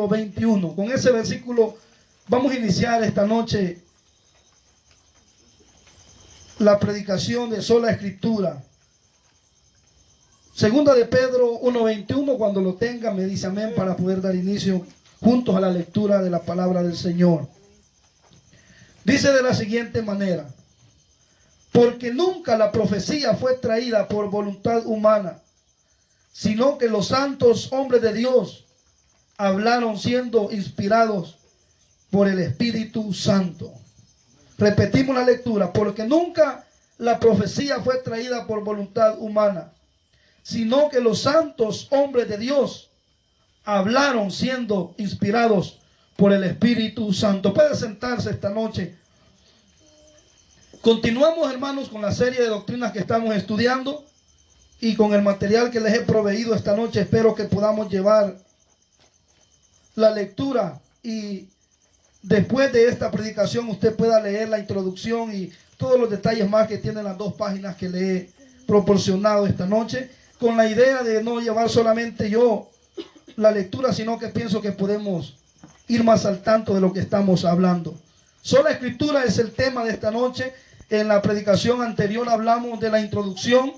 21. Con ese versículo vamos a iniciar esta noche la predicación de sola escritura. Segunda de Pedro 1:21, cuando lo tenga me dice amén para poder dar inicio juntos a la lectura de la palabra del Señor. Dice de la siguiente manera: porque nunca la profecía fue traída por voluntad humana, sino que los santos hombres de Dios hablaron siendo inspirados por el Espíritu Santo. Repetimos la lectura: porque nunca la profecía fue traída por voluntad humana, sino que los santos hombres de Dios hablaron siendo inspirados por el Espíritu Santo. Puede sentarse esta noche. Continuamos, hermanos, con la serie de doctrinas que estamos estudiando y con el material que les he proveído esta noche. Espero que podamos llevar la lectura y después de esta predicación usted pueda leer la introducción y todos los detalles más que tienen las 2 páginas que le he proporcionado esta noche, con la idea de no llevar solamente yo la lectura, sino que pienso que podemos ir más al tanto de lo que estamos hablando. Sola escritura es el tema de esta noche. En la predicación anterior hablamos de la introducción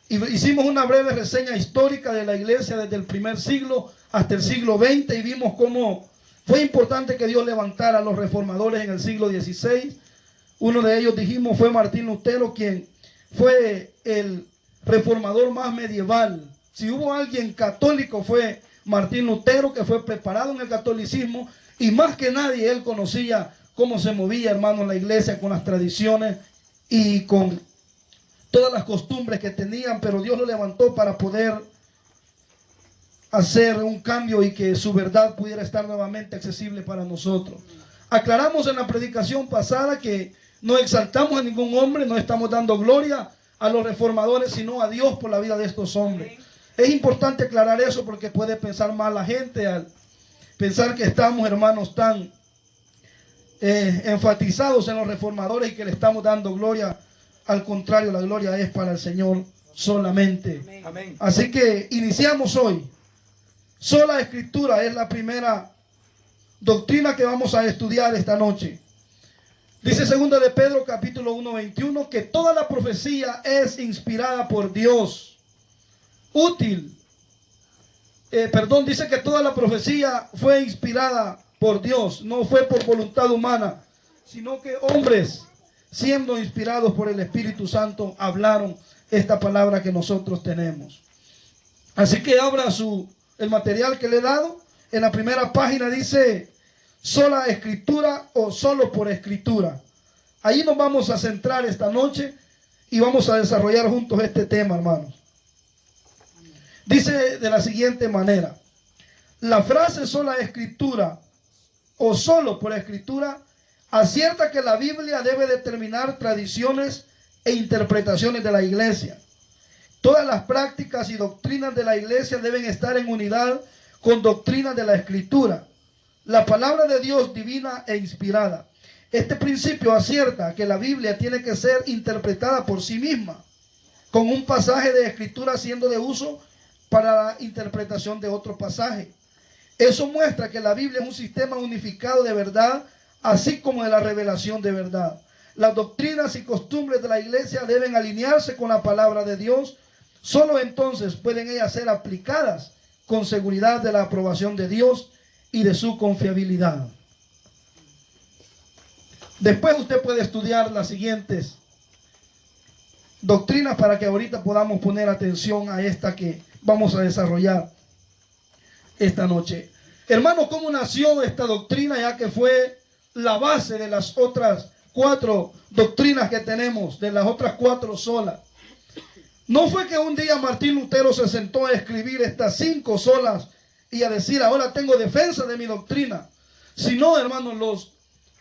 y hicimos una breve reseña histórica de la iglesia desde el primer siglo hasta el siglo XX y vimos cómo fue importante que Dios levantara a los reformadores en el siglo XVI. Uno de ellos, dijimos, fue Martín Lutero, quien fue el reformador más medieval. Si hubo alguien católico fue Martín Lutero, que fue preparado en el catolicismo y más que nadie él conocía cómo se movía, hermano, la iglesia con las tradiciones y con todas las costumbres que tenían, pero Dios lo levantó para poder hacer un cambio y que su verdad pudiera estar nuevamente accesible para nosotros. Aclaramos en la predicación pasada que no exaltamos a ningún hombre, no estamos dando gloria a los reformadores, sino a Dios por la vida de estos hombres. Es importante aclarar eso porque puede pensar mal la gente al pensar que estamos, hermanos, tan enfatizados en los reformadores y que le estamos dando gloria. Al contrario, la gloria es para el Señor solamente. Amén. Así que iniciamos hoy. Sola escritura es la primera doctrina que vamos a estudiar esta noche. Dice segunda de Pedro capítulo 1:21 que toda la profecía es inspirada por Dios, útil. Dice que toda la profecía fue inspirada por Dios, no fue por voluntad humana, sino que hombres, siendo inspirados por el Espíritu Santo, hablaron esta palabra que nosotros tenemos. Así que abra el material que le he dado. En la primera página dice sola escritura o solo por escritura. Ahí nos vamos a centrar esta noche y vamos a desarrollar juntos este tema, hermanos. Dice de la siguiente manera: la frase sola escritura o solo por escritura acierta que la Biblia debe determinar tradiciones e interpretaciones de la iglesia. Todas las prácticas y doctrinas de la iglesia deben estar en unidad con doctrinas de la escritura, la palabra de Dios divina e inspirada. Este principio acierta que la Biblia tiene que ser interpretada por sí misma, con un pasaje de escritura siendo de uso para la interpretación de otro pasaje. Eso muestra que la Biblia es un sistema unificado de verdad, así como de la revelación de verdad. Las doctrinas y costumbres de la iglesia deben alinearse con la palabra de Dios. Solo entonces pueden ellas ser aplicadas con seguridad de la aprobación de Dios y de su confiabilidad. Después usted puede estudiar las siguientes doctrinas para que ahorita podamos poner atención a esta que vamos a desarrollar esta noche. Hermanos, ¿cómo nació esta doctrina? Ya que fue la base de las otras 4 doctrinas que tenemos, de las otras 4 solas. No fue que un día Martín Lutero se sentó a escribir estas 5 solas y a decir, ahora tengo defensa de mi doctrina. Sino, hermanos, los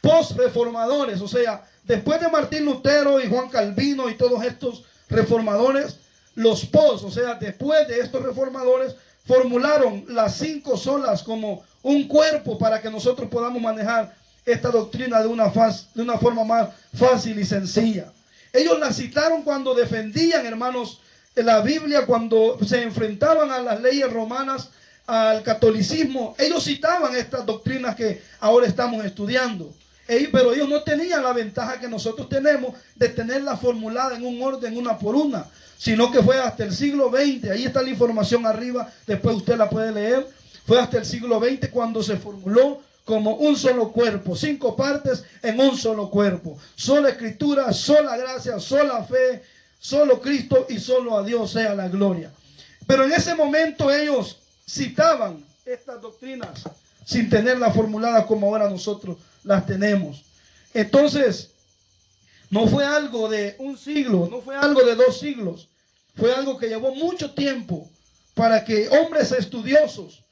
post-reformadores, o sea, después de Martín Lutero y Juan Calvino y todos estos reformadores, los post, o sea, después de estos reformadores, formularon las 5 solas como un cuerpo para que nosotros podamos manejar esta doctrina de una forma más fácil y sencilla. Ellos la citaron cuando defendían, hermanos, la Biblia, cuando se enfrentaban a las leyes romanas, al catolicismo, ellos citaban estas doctrinas que ahora estamos estudiando. Pero ellos no tenían la ventaja que nosotros tenemos de tenerla formulada en un orden, una por una, sino que fue hasta el siglo XX. Ahí está la información arriba, después usted la puede leer. Fue hasta el siglo XX cuando se formuló como un solo cuerpo, 5 partes en un solo cuerpo. Sola escritura, sola gracia, sola fe, solo Cristo y solo a Dios sea la gloria. Pero en ese momento ellos citaban estas doctrinas sin tenerlas formuladas como ahora nosotros las tenemos. Entonces, no fue algo de un siglo, no fue algo de 2 siglos, fue algo que llevó mucho tiempo para que hombres estudiosos,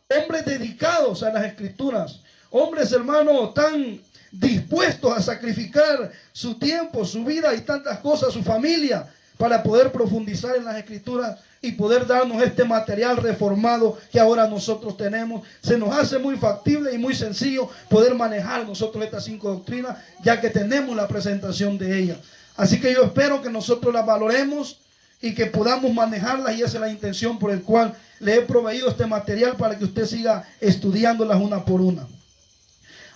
hombres dedicados a las escrituras, hombres, hermanos, tan dispuestos a sacrificar su tiempo, su vida y tantas cosas, su familia, para poder profundizar en las escrituras y poder darnos este material reformado que ahora nosotros tenemos. Se nos hace muy factible y muy sencillo poder manejar nosotros estas 5 doctrinas, ya que tenemos la presentación de ellas. Así que yo espero que nosotros las valoremos y que podamos manejarlas, y esa es la intención por el cual le he proveído este material, para que usted siga estudiándolas una por una.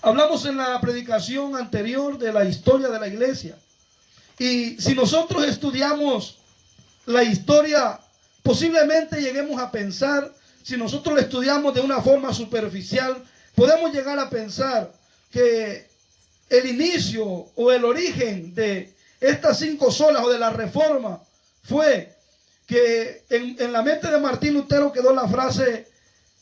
Hablamos en la predicación anterior de la historia de la iglesia. Y si nosotros estudiamos la historia, posiblemente lleguemos a pensar, si nosotros la estudiamos de una forma superficial, podemos llegar a pensar que el inicio o el origen de estas 5 solas o de la reforma fue que en la mente de Martín Lutero quedó la frase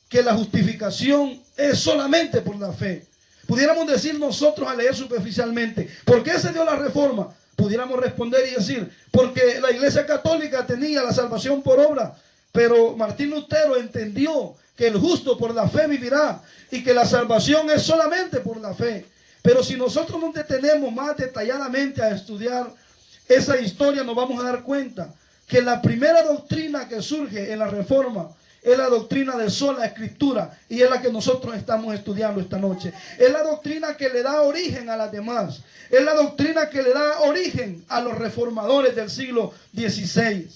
que la justificación es solamente por la fe. Pudiéramos decir nosotros, al leer superficialmente, ¿por qué se dio la reforma? Pudiéramos responder y decir, porque la Iglesia Católica tenía la salvación por obra, pero Martín Lutero entendió que el justo por la fe vivirá y que la salvación es solamente por la fe. Pero si nosotros nos detenemos más detalladamente a estudiar esa historia, nos vamos a dar cuenta que la primera doctrina que surge en la reforma es la doctrina de sola escritura, y es la que nosotros estamos estudiando esta noche. Es la doctrina que le da origen a las demás. Es la doctrina que le da origen a los reformadores del siglo XVI.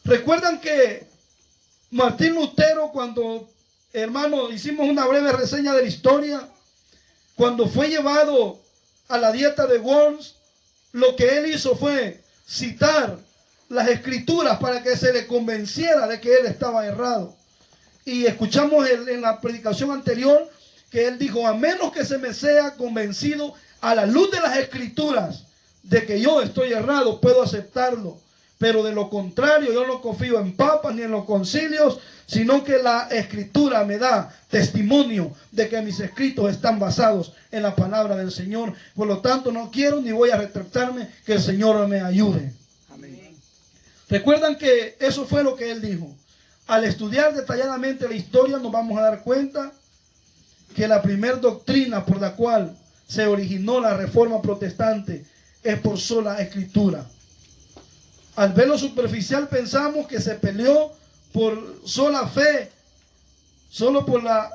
Recuerdan que Martín Lutero, cuando, hermano, hicimos una breve reseña de la historia, cuando fue llevado a la dieta de Worms, lo que él hizo fue citar las escrituras para que se le convenciera de que él estaba errado. Y escuchamos en la predicación anterior que él dijo, a menos que se me sea convencido a la luz de las escrituras de que yo estoy errado, puedo aceptarlo. Pero de lo contrario, yo no confío en papas ni en los concilios, sino que la escritura me da testimonio de que mis escritos están basados en la palabra del Señor. Por lo tanto, no quiero ni voy a retractarme, que el Señor me ayude. Amén. Recuerdan que eso fue lo que él dijo. Al estudiar detalladamente la historia, nos vamos a dar cuenta que la primera doctrina por la cual se originó la reforma protestante es por sola escritura. Al verlo superficial pensamos que se peleó por sola fe, solo por la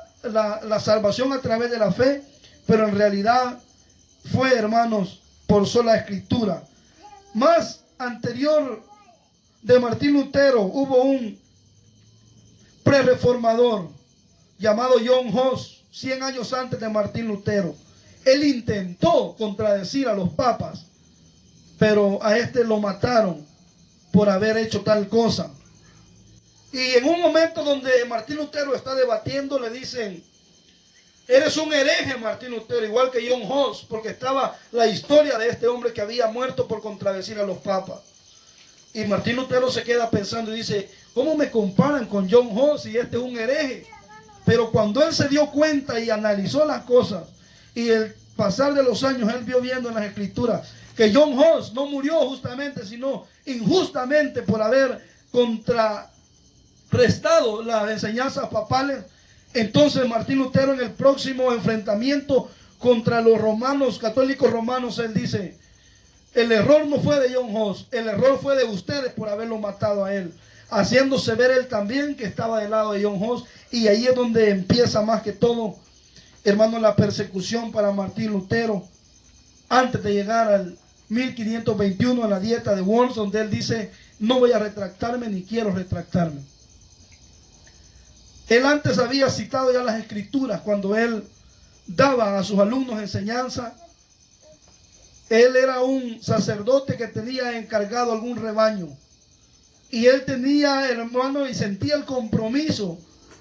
salvación a través de la fe, pero en realidad fue, hermanos, por sola escritura. Más anterior de Martín Lutero hubo un prerreformador llamado John Huss, 100 años antes de Martín Lutero. Él intentó contradecir a los papas, pero a este lo mataron por haber hecho tal cosa. Y en un momento donde Martín Lutero está debatiendo, le dicen, eres un hereje, Martín Lutero, igual que John Huss, porque estaba la historia de este hombre que había muerto por contradecir a los papas. Y Martín Lutero se queda pensando y dice, ¿cómo me comparan con John Huss si este es un hereje? Pero cuando él se dio cuenta y analizó las cosas, y el pasar de los años, él vio viendo en las escrituras que John Huss no murió justamente, sino injustamente por haber contrarrestado las enseñanzas papales. Entonces Martín Lutero, en el próximo enfrentamiento contra los romanos, católicos romanos, él dice, el error no fue de John Huss, el error fue de ustedes por haberlo matado a él, haciéndose ver él también que estaba del lado de John Huss. Y ahí es donde empieza más que todo, hermano, la persecución para Martín Lutero, antes de llegar al 1521 a la dieta de Worms, donde él dice, no voy a retractarme ni quiero retractarme. Él antes había citado ya las escrituras cuando él daba a sus alumnos enseñanza. Él era un sacerdote que tenía encargado algún rebaño. Y él tenía, hermano, y sentía el compromiso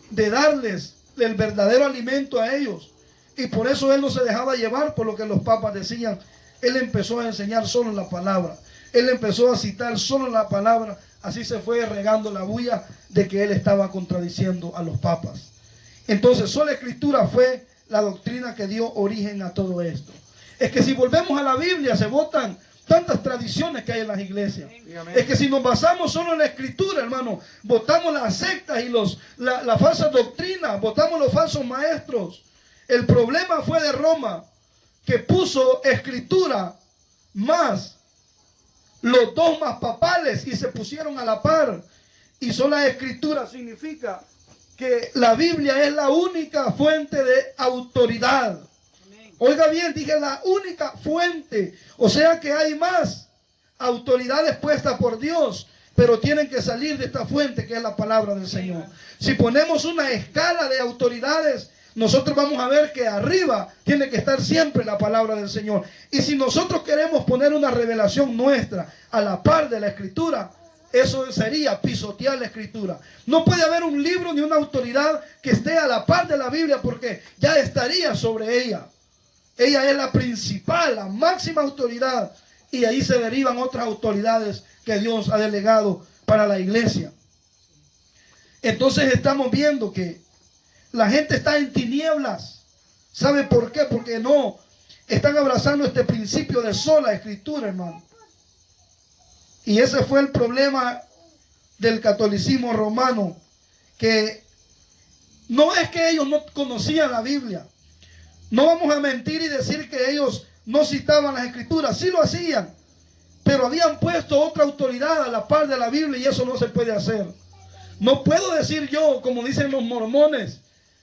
de darles el verdadero alimento a ellos. Y por eso él no se dejaba llevar por lo que los papas decían. Él empezó a enseñar solo la palabra. Él empezó a citar solo la palabra. Así se fue regando la bulla de que él estaba contradiciendo a los papas. Entonces, sola escritura fue la doctrina que dio origen a todo esto. Es que si volvemos a la Biblia, se botan tantas tradiciones que hay en las iglesias. Es que si nos basamos solo en la escritura, hermano, botamos las sectas y la falsa doctrina, botamos los falsos maestros. El problema fue de Roma, que puso escritura más los dogmas papales y se pusieron a la par. Y sola escritura significa que la Biblia es la única fuente de autoridad. Oiga bien, dije la única fuente. O sea que hay más autoridades puestas por Dios, pero tienen que salir de esta fuente que es la palabra del Señor. Si ponemos una escala de autoridades, nosotros vamos a ver que arriba tiene que estar siempre la palabra del Señor. Y si nosotros queremos poner una revelación nuestra a la par de la escritura, eso sería pisotear la escritura. No puede haber un libro ni una autoridad que esté a la par de la Biblia, porque ya estaría sobre ella. Ella es la principal, la máxima autoridad. Y ahí se derivan otras autoridades que Dios ha delegado para la iglesia. Entonces estamos viendo que la gente está en tinieblas. ¿Sabe por qué? Porque no están abrazando este principio de sola escritura, hermano. Y ese fue el problema del catolicismo romano. Que no es que ellos no conocían la Biblia. No vamos a mentir y decir que ellos no citaban las escrituras. Sí lo hacían, pero habían puesto otra autoridad a la par de la Biblia y eso no se puede hacer. No puedo decir yo, como dicen los mormones,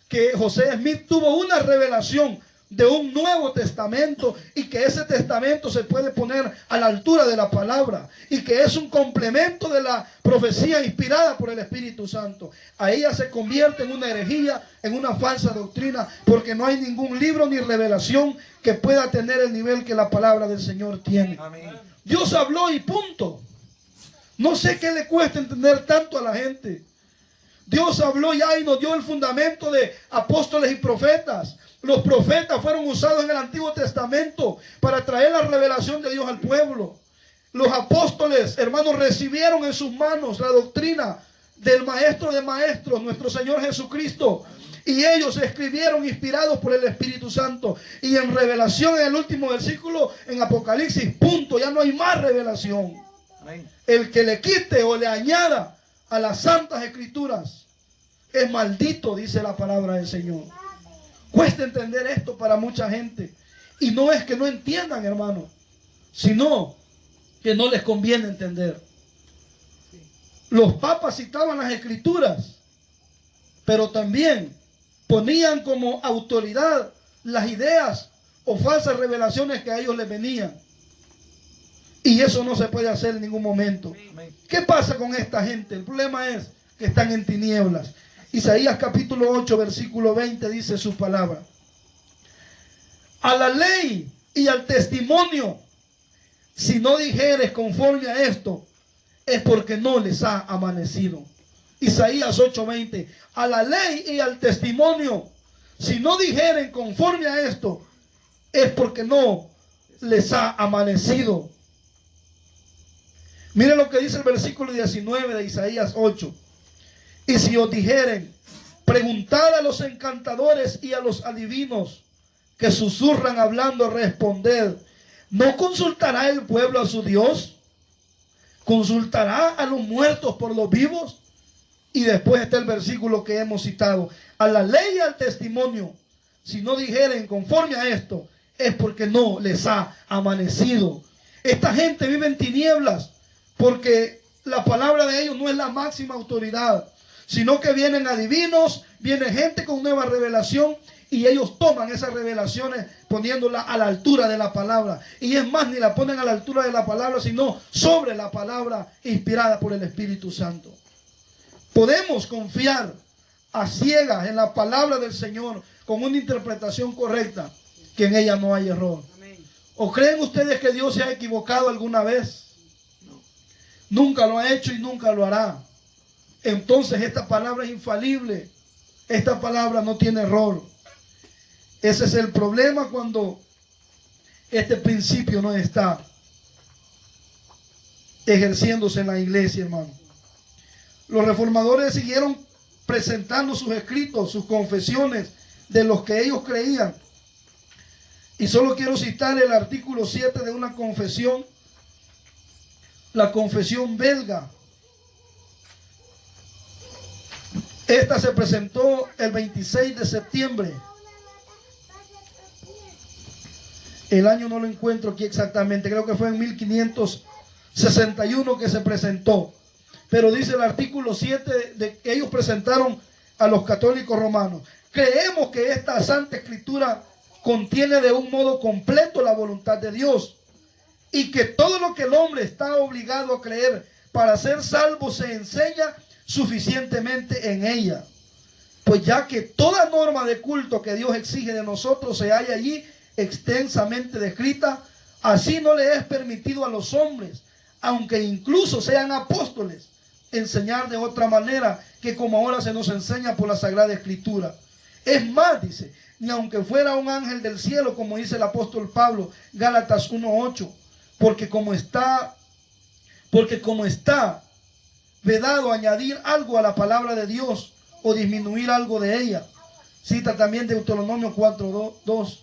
que José Smith tuvo una revelación de un Nuevo Testamento y que ese testamento se puede poner a la altura de la palabra y que es un complemento de la profecía inspirada por el Espíritu Santo. Ahí ya se convierte en una herejía, en una falsa doctrina, porque no hay ningún libro ni revelación que pueda tener el nivel que la palabra del Señor tiene. Amén. Dios habló y punto. No sé qué le cuesta entender tanto a la gente. Dios habló ya y nos dio el fundamento de apóstoles y profetas. Los profetas fueron usados en el Antiguo Testamento para traer la revelación de Dios al pueblo. Los apóstoles, hermanos, recibieron en sus manos la doctrina del Maestro de Maestros, nuestro Señor Jesucristo. Y ellos escribieron inspirados por el Espíritu Santo. Y en revelación, en el último versículo, en Apocalipsis, punto, ya no hay más revelación. Amén. El que le quite o le añada a las santas escrituras es maldito, dice la palabra del Señor. Cuesta entender esto para mucha gente. Y no es que no entiendan, hermano, sino que no les conviene entender. Los papas citaban las escrituras, pero también ponían como autoridad las ideas o falsas revelaciones que a ellos les venían. Y eso no se puede hacer en ningún momento. ¿Qué pasa con esta gente? El problema es que están en tinieblas. Isaías capítulo 8, versículo 20 dice su palabra. A la ley y al testimonio, si no dijeres conforme a esto, es porque no les ha amanecido. Isaías 8:20. A la ley y al testimonio, si no dijeren conforme a esto, es porque no les ha amanecido. Miren lo que dice el versículo 19 de Isaías 8. Y si os dijeren, preguntad a los encantadores y a los adivinos que susurran hablando, responded, ¿no consultará el pueblo a su Dios? ¿Consultará a los muertos por los vivos? Y después está el versículo que hemos citado. A la ley y al testimonio, si no dijeren conforme a esto, es porque no les ha amanecido. Esta gente vive en tinieblas porque la palabra de ellos no es la máxima autoridad, sino que vienen adivinos, viene gente con nueva revelación y ellos toman esas revelaciones poniéndola a la altura de la palabra. Y es más, ni la ponen a la altura de la palabra, sino sobre la palabra inspirada por el Espíritu Santo. Podemos confiar a ciegas en la palabra del Señor, con una interpretación correcta, que en ella no hay error. ¿O creen ustedes que Dios se ha equivocado alguna vez? No. Nunca lo ha hecho y nunca lo hará. Entonces esta palabra es infalible. Esta palabra no tiene error. Ese es el problema cuando este principio no está ejerciéndose en la iglesia, hermano. Los reformadores siguieron presentando sus escritos, sus confesiones de los que ellos creían. Y solo quiero citar el artículo 7 de una confesión, la confesión belga. Esta se presentó el 26 de septiembre. El año no lo encuentro aquí exactamente, creo que fue en 1561 que se presentó. Pero dice el artículo 7 de que ellos presentaron a los católicos romanos: creemos que esta Santa Escritura contiene de un modo completo la voluntad de Dios, y que todo lo que el hombre está obligado a creer para ser salvo se enseña suficientemente en ella. Pues ya que toda norma de culto que Dios exige de nosotros se halla allí extensamente descrita, así no le es permitido a los hombres, aunque incluso sean apóstoles, enseñar de otra manera que como ahora se nos enseña por la Sagrada Escritura. Es más, dice, ni aunque fuera un ángel del cielo, como dice el apóstol Pablo, Gálatas 1:8, porque como está vedado añadir algo a la palabra de Dios o disminuir algo de ella. Cita también Deuteronomio 4:2.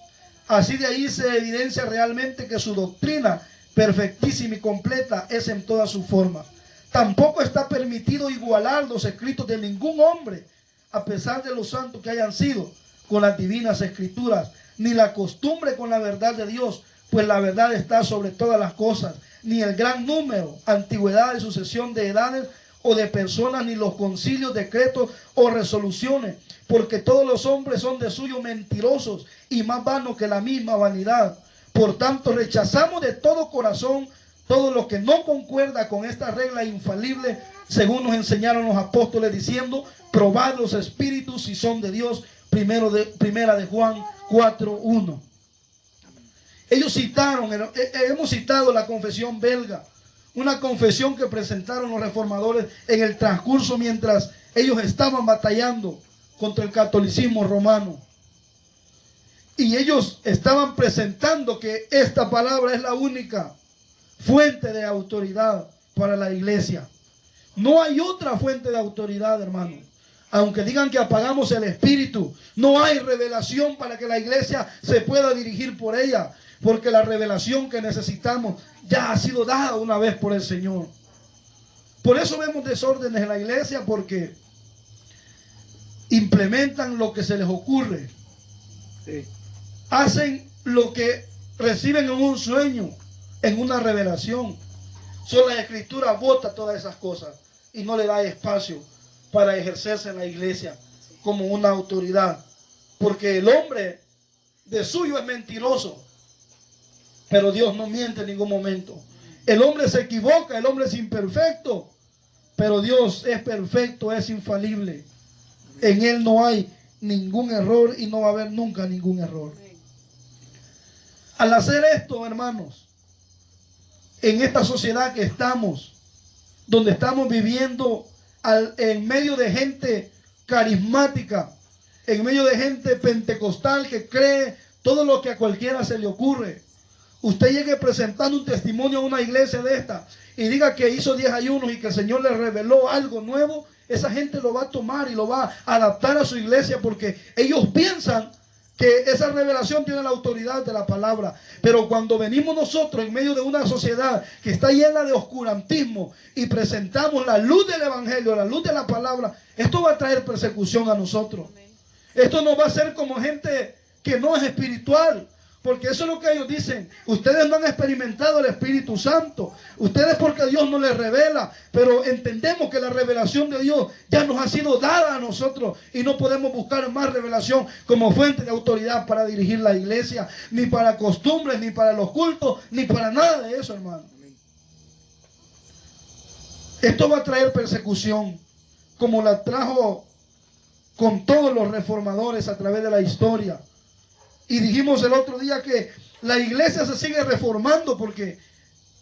Así de ahí se evidencia realmente que su doctrina perfectísima y completa es en toda su forma. Tampoco está permitido igualar los escritos de ningún hombre, a pesar de los santos que hayan sido, con las divinas escrituras, ni la costumbre con la verdad de Dios, pues la verdad está sobre todas las cosas, ni el gran número, antigüedad y sucesión de edades o de personas, ni los concilios, decretos o resoluciones, porque todos los hombres son de suyo mentirosos y más vanos que la misma vanidad. Por tanto, rechazamos de todo corazón todo lo que no concuerda con esta regla infalible, según nos enseñaron los apóstoles, diciendo: probad los espíritus si son de Dios. Primera de Juan 4:1. Ellos citaron, hemos citado la confesión belga, una confesión que presentaron los reformadores en el transcurso mientras ellos estaban batallando contra el catolicismo romano. Y ellos estaban presentando que esta palabra es la única fuente de autoridad para la iglesia. No hay otra fuente de autoridad, hermano. Aunque digan que apagamos el espíritu, no hay revelación para que la iglesia se pueda dirigir por ella, porque la revelación que necesitamos ya ha sido dada una vez por el Señor. Por eso vemos desórdenes en la iglesia, porque implementan lo que se les ocurre. Sí. Hacen lo que reciben en un sueño, en una revelación. Solo la Escritura bota todas esas cosas y no le da espacio para ejercerse en la iglesia como una autoridad. Porque el hombre de suyo es mentiroso, pero Dios no miente en ningún momento. El hombre se equivoca, el hombre es imperfecto, pero Dios es perfecto, es infalible. En Él no hay ningún error y no va a haber nunca ningún error. Al hacer esto, hermanos, en esta sociedad que estamos, donde estamos viviendo en medio de gente carismática, en medio de gente pentecostal que cree todo lo que a cualquiera se le ocurre. Usted llegue presentando un testimonio a una iglesia de esta y diga que hizo 10 ayunos y que el Señor le reveló algo nuevo, esa gente lo va a tomar y lo va a adaptar a su iglesia, porque ellos piensan que esa revelación tiene la autoridad de la palabra. Pero cuando venimos nosotros en medio de una sociedad que está llena de oscurantismo y presentamos la luz del evangelio, la luz de la palabra, esto va a traer persecución a nosotros. Esto nos va a hacer como gente que no es espiritual, porque eso es lo que ellos dicen: ustedes no han experimentado el Espíritu Santo, ustedes porque Dios no les revela. Pero entendemos que la revelación de Dios ya nos ha sido dada a nosotros y no podemos buscar más revelación como fuente de autoridad para dirigir la iglesia, ni para costumbres, ni para los cultos, ni para nada de eso, hermano. Esto va a traer persecución, como la trajo con todos los reformadores a través de la historia. Y dijimos el otro día que la iglesia se sigue reformando porque,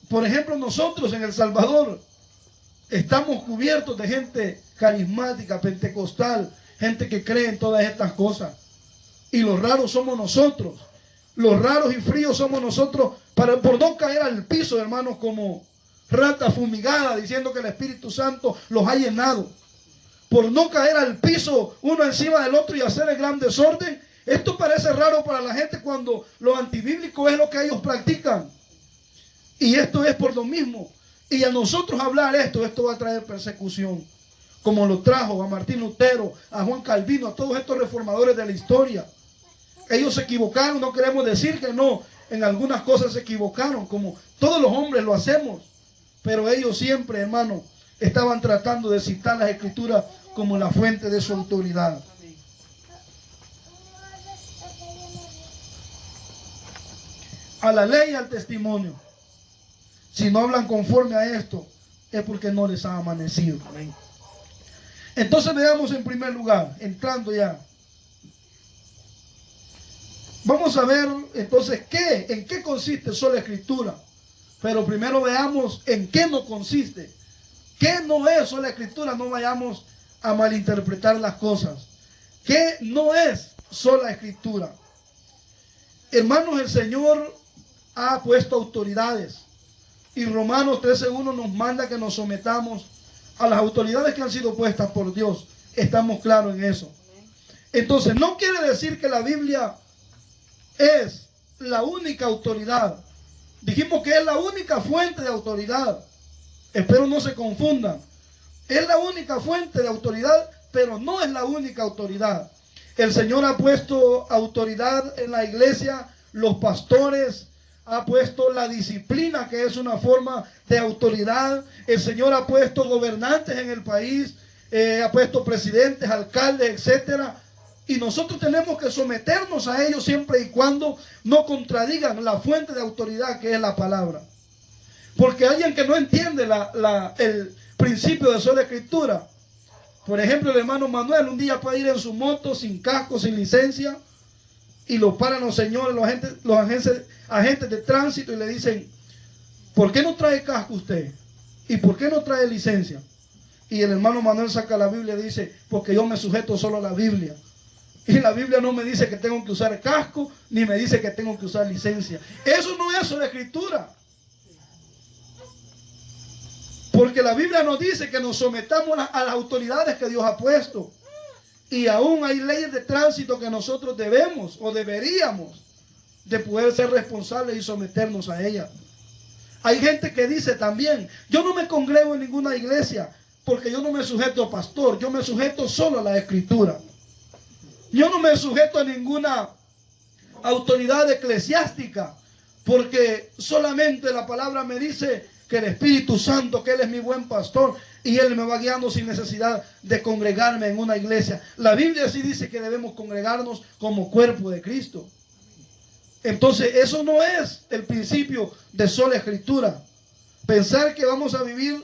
por ejemplo, nosotros en El Salvador estamos cubiertos de gente carismática, pentecostal, gente que cree en todas estas cosas. Y los raros somos nosotros. Los raros y fríos somos nosotros por no caer al piso, hermanos, como rata fumigada, diciendo que el Espíritu Santo los ha llenado. Por no caer al piso uno encima del otro y hacer el gran desorden. Esto parece raro para la gente cuando lo antibíblico es lo que ellos practican. Y esto es por lo mismo. Y a nosotros hablar esto va a traer persecución. Como lo trajo a Martín Lutero, a Juan Calvino, a todos estos reformadores de la historia. Ellos se equivocaron, no queremos decir que no. En algunas cosas se equivocaron, como todos los hombres lo hacemos. Pero ellos siempre, hermano, estaban tratando de citar las Escrituras como la fuente de su autoridad. A la ley y al testimonio. Si no hablan conforme a esto, es porque no les ha amanecido. Amén. Entonces veamos en primer lugar, entrando ya. Vamos a ver entonces en qué consiste sola escritura. Pero primero veamos en qué no consiste. ¿Qué no es sola escritura? No vayamos a malinterpretar las cosas. ¿Qué no es sola escritura? Hermanos, el Señor ha puesto autoridades. Y Romanos 13:1 nos manda que nos sometamos a las autoridades que han sido puestas por Dios. Estamos claros en eso. Entonces, no quiere decir que la Biblia es la única autoridad. Dijimos que es la única fuente de autoridad. Espero no se confundan. Es la única fuente de autoridad, pero no es la única autoridad. El Señor ha puesto autoridad en la iglesia, los pastores, ha puesto la disciplina, que es una forma de autoridad. El Señor ha puesto gobernantes en el país, ha puesto presidentes, alcaldes, etcétera. Y nosotros tenemos que someternos a ellos siempre y cuando no contradigan la fuente de autoridad que es la palabra. Porque alguien que no entiende el principio de sola escritura, por ejemplo, el hermano Manuel un día puede ir en su moto sin casco, sin licencia, y lo paran los señores, los agentes de tránsito y le dicen: ¿por qué no trae casco usted? ¿Y por qué no trae licencia? Y el hermano Manuel saca la Biblia y dice: porque yo me sujeto solo a la Biblia. Y la Biblia no me dice que tengo que usar casco, ni me dice que tengo que usar licencia. Eso no es la escritura. Porque la Biblia nos dice que nos sometamos a las autoridades que Dios ha puesto. Y aún hay leyes de tránsito que nosotros debemos o deberíamos de poder ser responsables y someternos a ellas. Hay gente que dice también: yo no me congrego en ninguna iglesia porque yo no me sujeto a pastor, yo me sujeto solo a la escritura. Yo no me sujeto a ninguna autoridad eclesiástica porque solamente la palabra me dice que el Espíritu Santo, que Él es mi buen pastor y Él me va guiando sin necesidad de congregarme en una iglesia. La Biblia sí dice que debemos congregarnos como cuerpo de Cristo. Entonces eso no es el principio de sola escritura. Pensar que vamos a vivir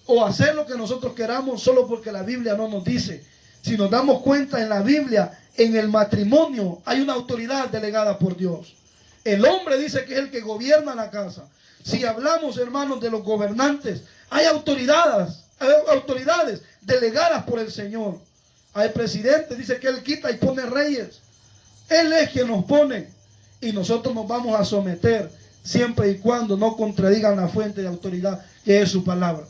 o hacer lo que nosotros queramos solo porque la Biblia no nos dice. Si nos damos cuenta, en la Biblia, en el matrimonio, hay una autoridad delegada por Dios. El hombre dice que es el que gobierna la casa. Si hablamos, hermanos, de los gobernantes, hay autoridades delegadas por el Señor. Hay presidente, dice que Él quita y pone reyes. Él es quien nos pone. Y nosotros nos vamos a someter siempre y cuando no contradigan la fuente de autoridad que es su palabra.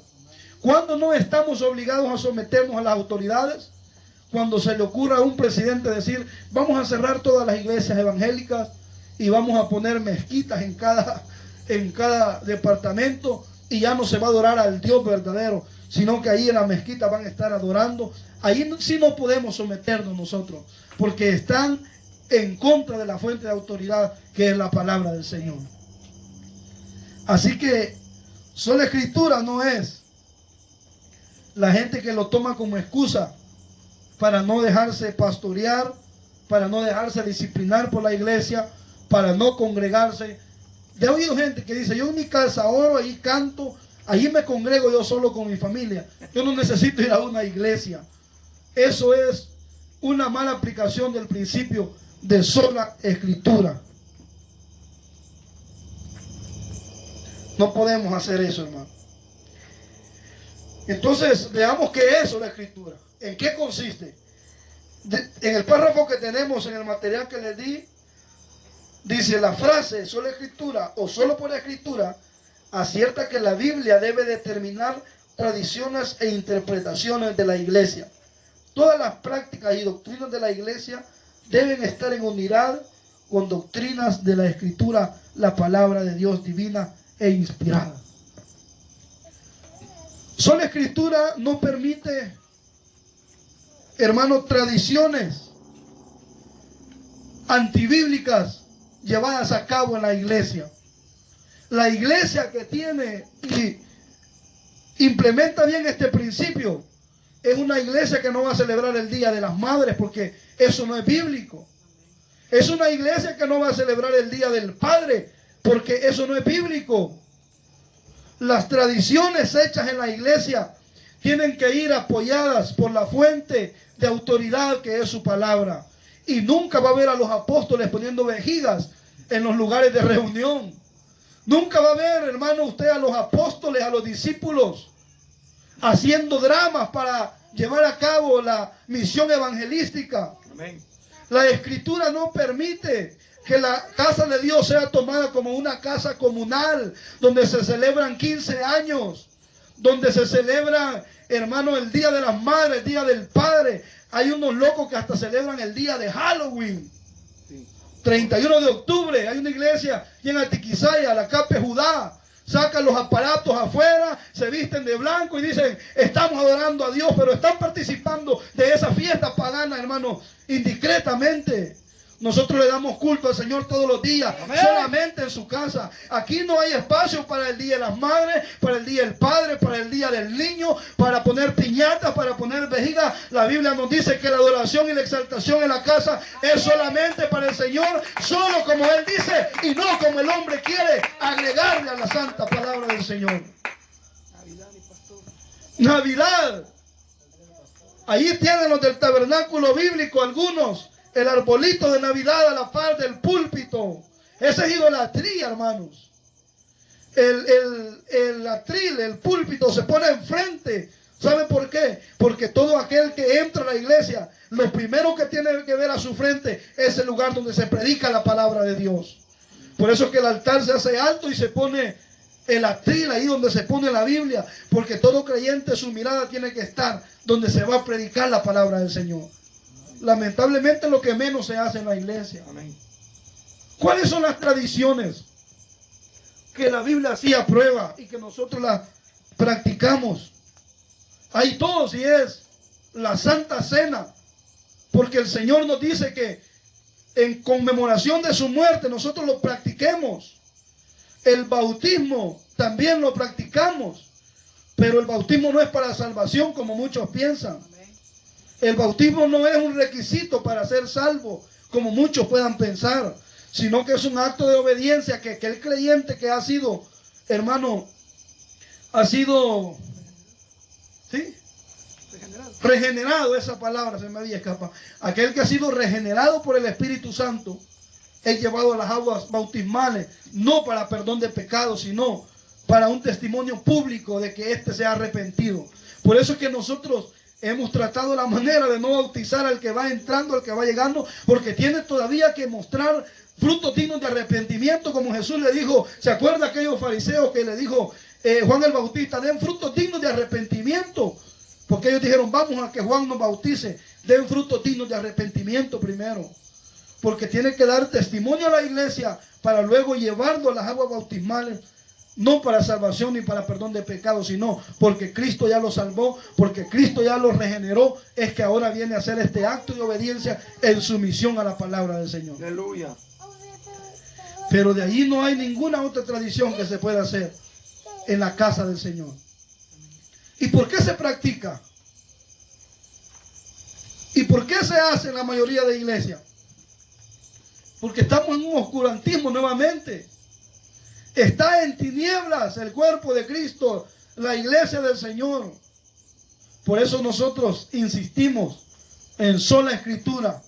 ¿Cuándo no estamos obligados a someternos a las autoridades? Cuando se le ocurra a un presidente decir: vamos a cerrar todas las iglesias evangélicas y vamos a poner mezquitas en cada departamento, y ya no se va a adorar al Dios verdadero, sino que ahí en la mezquita van a estar adorando. Ahí sí no podemos someternos nosotros, porque están en contra de la fuente de autoridad que es la palabra del Señor. Así que sola escritura no es la gente que lo toma como excusa para no dejarse pastorear, para no dejarse disciplinar por la iglesia, para no congregarse. Ya he oído gente que dice: yo en mi casa oro, ahí canto, allí me congrego yo solo con mi familia, yo no necesito ir a una iglesia. Eso es una mala aplicación del principio de sola escritura. No podemos hacer eso, hermano. Entonces, veamos qué es la escritura. ¿En qué consiste? En el párrafo que tenemos en el material que les di, dice la frase sola escritura o solo por escritura acierta que la Biblia debe determinar tradiciones e interpretaciones de la iglesia. Todas las prácticas y doctrinas de la iglesia deben estar en unidad con doctrinas de la escritura, la palabra de Dios divina e inspirada. Sola escritura no permite, hermanos, tradiciones antibíblicas llevadas a cabo en la iglesia. La iglesia que tiene y implementa bien este principio es una iglesia que no va a celebrar el Día de las Madres, porque eso no es bíblico. Es una iglesia que no va a celebrar el Día del Padre, porque eso no es bíblico. Las tradiciones hechas en la iglesia tienen que ir apoyadas por la fuente de autoridad que es su palabra. Y nunca va a ver a los apóstoles poniendo vejigas en los lugares de reunión. Nunca va a ver, hermano, usted a los apóstoles, a los discípulos, haciendo dramas para llevar a cabo la misión evangelística. Amén. La escritura no permite que la casa de Dios sea tomada como una casa comunal, donde se celebran 15 años, donde se celebra, hermano, el Día de las Madres, el Día del Padre. Hay unos locos que hasta celebran el día de Halloween. 31 de octubre, hay una iglesia y en Atiquizaya, la Cape Judá, sacan los aparatos afuera, se visten de blanco y dicen, estamos adorando a Dios, pero están participando de esa fiesta pagana, hermano, indiscretamente. Nosotros le damos culto al Señor todos los días, amén, solamente en su casa. Aquí no hay espacio para el Día de las Madres, para el Día del Padre, para el Día del Niño, para poner piñatas, para poner vejigas. La Biblia nos dice que la adoración y la exaltación en la casa es solamente para el Señor, solo como Él dice y no como el hombre quiere agregarle a la santa palabra del Señor. Navidad. Ahí tienen los del tabernáculo bíblico algunos. El arbolito de Navidad a la par del púlpito. Esa es idolatría, hermanos. El atril, el púlpito se pone enfrente. ¿Sabe por qué? Porque todo aquel que entra a la iglesia, lo primero que tiene que ver a su frente es el lugar donde se predica la palabra de Dios. Por eso es que el altar se hace alto y se pone el atril ahí donde se pone la Biblia. Porque todo creyente, su mirada tiene que estar donde se va a predicar la palabra del Señor. Lamentablemente lo que menos se hace en la iglesia. Amén. ¿Cuáles son las tradiciones que la Biblia sí aprueba y que nosotros las practicamos? Hay dos, y es la Santa Cena, porque el Señor nos dice que en conmemoración de su muerte nosotros lo practiquemos. El bautismo también lo practicamos, pero el bautismo no es para salvación como muchos piensan. El bautismo no es un requisito para ser salvo, como muchos puedan pensar, sino que es un acto de obediencia que aquel creyente que ha sido, hermano, ha sido, ¿sí? Regenerado, esa palabra se me había escapado. Aquel que ha sido regenerado por el Espíritu Santo es llevado a las aguas bautismales, no para perdón de pecados, sino para un testimonio público de que éste se ha arrepentido. Por eso es que nosotros hemos tratado la manera de no bautizar al que va entrando, al que va llegando, porque tiene todavía que mostrar frutos dignos de arrepentimiento, como Jesús le dijo. ¿Se acuerda aquellos fariseos que le dijo Juan el Bautista? Den frutos dignos de arrepentimiento, porque ellos dijeron, vamos a que Juan nos bautice. Den frutos dignos de arrepentimiento primero, porque tiene que dar testimonio a la iglesia para luego llevarlo a las aguas bautismales. No para salvación ni para perdón de pecados, sino porque Cristo ya lo salvó, porque Cristo ya lo regeneró, es que ahora viene a hacer este acto de obediencia en sumisión a la palabra del Señor. Aleluya. Pero de ahí no hay ninguna otra tradición que se pueda hacer en la casa del Señor. ¿Y por qué se practica? ¿Y por qué se hace en la mayoría de iglesias? Porque estamos en un oscurantismo nuevamente. Está en tinieblas el cuerpo de Cristo, la iglesia del Señor. Por eso nosotros insistimos en sola escritura.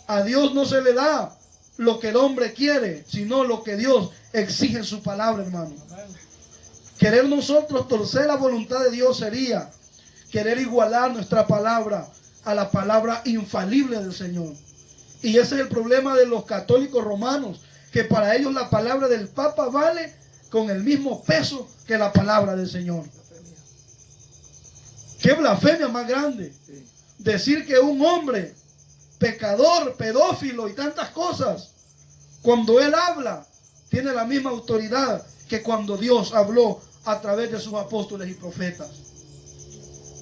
A Dios no se le da lo que el hombre quiere, sino lo que Dios exige en su palabra, hermano. Querer nosotros torcer la voluntad de Dios sería querer igualar nuestra palabra a la palabra infalible del Señor. Y ese es el problema de los católicos romanos, que para ellos la palabra del Papa vale con el mismo peso que la palabra del Señor. Qué blasfemia más grande. Decir que un hombre pecador, pedófilo y tantas cosas, cuando él habla, tiene la misma autoridad que cuando Dios habló a través de sus apóstoles y profetas.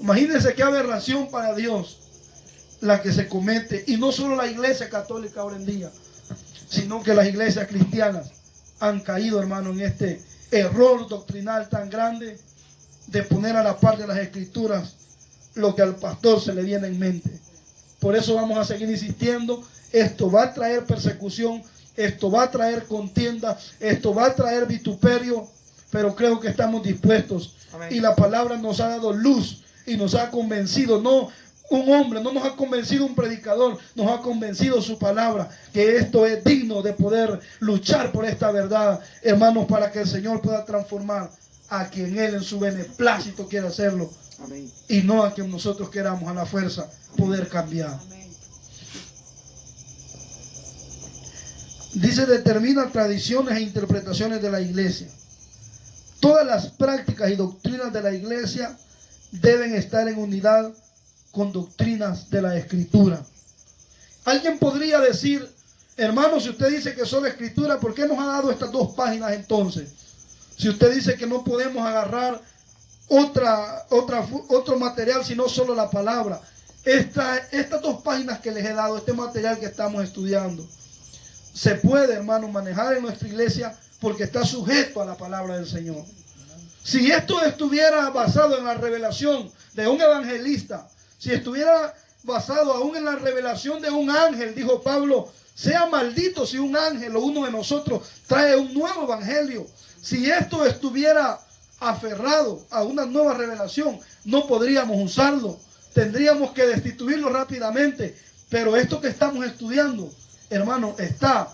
Imagínense qué aberración para Dios la que se comete, y no solo la iglesia católica ahora en día, sino que las iglesias cristianas han caído, hermano, en este error doctrinal tan grande de poner a la par de las escrituras lo que al pastor se le viene en mente. Por eso vamos a seguir insistiendo. Esto va a traer persecución, esto va a traer contienda, esto va a traer vituperio, pero creo que estamos dispuestos. Amén. Y la palabra nos ha dado luz y nos ha convencido, no un hombre, no nos ha convencido un predicador, nos ha convencido su palabra, que esto es digno de poder luchar por esta verdad, hermanos, para que el Señor pueda transformar a quien Él en su beneplácito quiere hacerlo. Amén. Y no a quien nosotros queramos a la fuerza poder cambiar. Amén. Dice, determina tradiciones e interpretaciones de la iglesia. Todas las prácticas y doctrinas de la iglesia deben estar en unidad con doctrinas de la escritura. Alguien podría decir, hermano, si usted dice que solo escritura, ¿por qué nos ha dado estas 2 páginas entonces? Si usted dice que no podemos agarrar otro material sino solo la palabra. Estas 2 páginas que les he dado, este material que estamos estudiando, se puede, hermano, manejar en nuestra iglesia porque está sujeto a la palabra del Señor. Si esto estuviera basado en la revelación de un evangelista, si estuviera basado aún en la revelación de un ángel, dijo Pablo, sea maldito si un ángel o uno de nosotros trae un nuevo evangelio. Si esto estuviera aferrado a una nueva revelación, no podríamos usarlo. Tendríamos que destituirlo rápidamente. Pero esto que estamos estudiando, hermano, está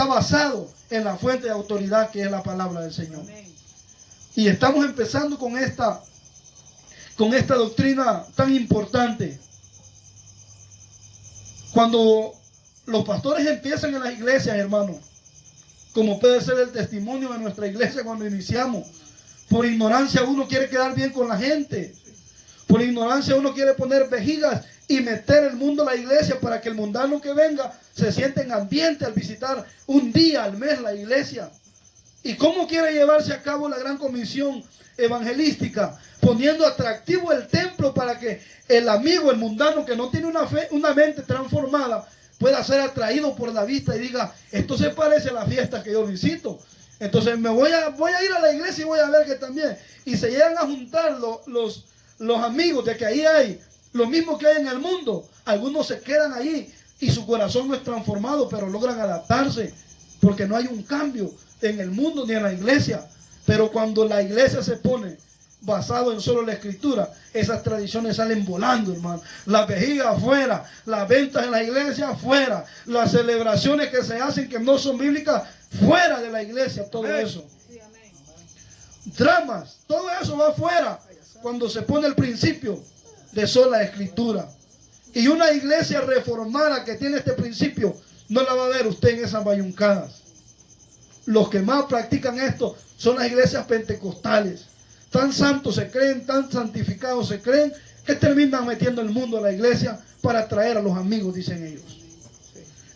basado en la fuente de autoridad que es la palabra del Señor. Amén. Y estamos empezando con esta doctrina tan importante. Cuando los pastores empiezan en las iglesias, hermano, como puede ser el testimonio de nuestra iglesia cuando iniciamos, por ignorancia uno quiere quedar bien con la gente, por ignorancia uno quiere poner vejigas y meter el mundo a la iglesia para que el mundano que venga se sienta en ambiente al visitar un día al mes la iglesia. ¿Y cómo quiere llevarse a cabo la gran comisión evangelística? Poniendo atractivo el templo para que el amigo, el mundano que no tiene una mente transformada, pueda ser atraído por la vista y diga, esto se parece a la fiesta que yo visito. Entonces voy a ir a la iglesia y voy a ver que también. Y se llegan a juntar los amigos de que ahí hay lo mismo que hay en el mundo. Algunos se quedan ahí y su corazón no es transformado, pero logran adaptarse porque no hay un cambio en el mundo ni en la iglesia. Pero cuando la iglesia se pone basado en solo la escritura, esas tradiciones salen volando, hermano. Las vejigas afuera, las ventas en la iglesia afuera, las celebraciones que se hacen que no son bíblicas fuera de la iglesia, todo eso. Dramas, todo eso va afuera cuando se pone el principio de sola escritura. Y una iglesia reformada que tiene este principio, no la va a ver usted en esas bayuncadas. Los que más practican esto son las iglesias pentecostales. Tan santos se creen, tan santificados se creen, que terminan metiendo el mundo a la iglesia para atraer a los amigos, dicen ellos.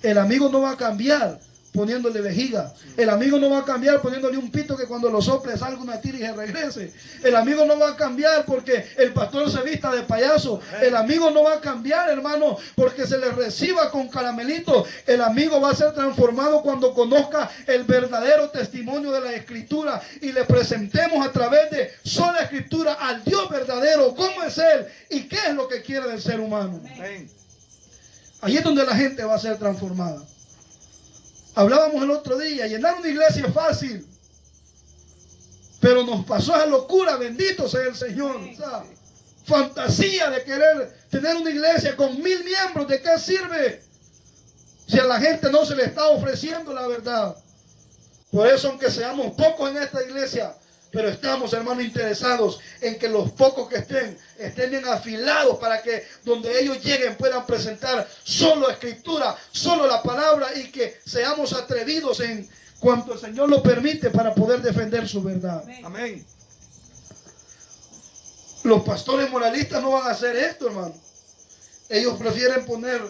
El amigo no va a cambiar poniéndole vejiga. El amigo no va a cambiar poniéndole un pito que cuando lo sople salga una tira y se regrese. El amigo no va a cambiar porque el pastor se vista de payaso. El amigo no va a cambiar, hermano, porque se le reciba con caramelito. El amigo va a ser transformado cuando conozca el verdadero testimonio de la escritura y le presentemos a través de sola escritura al Dios verdadero, cómo es Él y qué es lo que quiere del ser humano. Ahí es donde la gente va a ser transformada. Hablábamos el otro día, llenar una iglesia es fácil, pero nos pasó esa locura, bendito sea el Señor. fantasía de querer tener una iglesia con 1000 miembros. ¿De qué sirve si a la gente no se le está ofreciendo la verdad? Por eso, aunque seamos pocos en esta iglesia, pero estamos, hermanos, interesados en que los pocos que estén bien afilados, para que donde ellos lleguen puedan presentar solo escritura, solo la palabra, y que seamos atrevidos en cuanto el Señor lo permite para poder defender su verdad. Amén. Los pastores moralistas no van a hacer esto, hermano. Ellos prefieren poner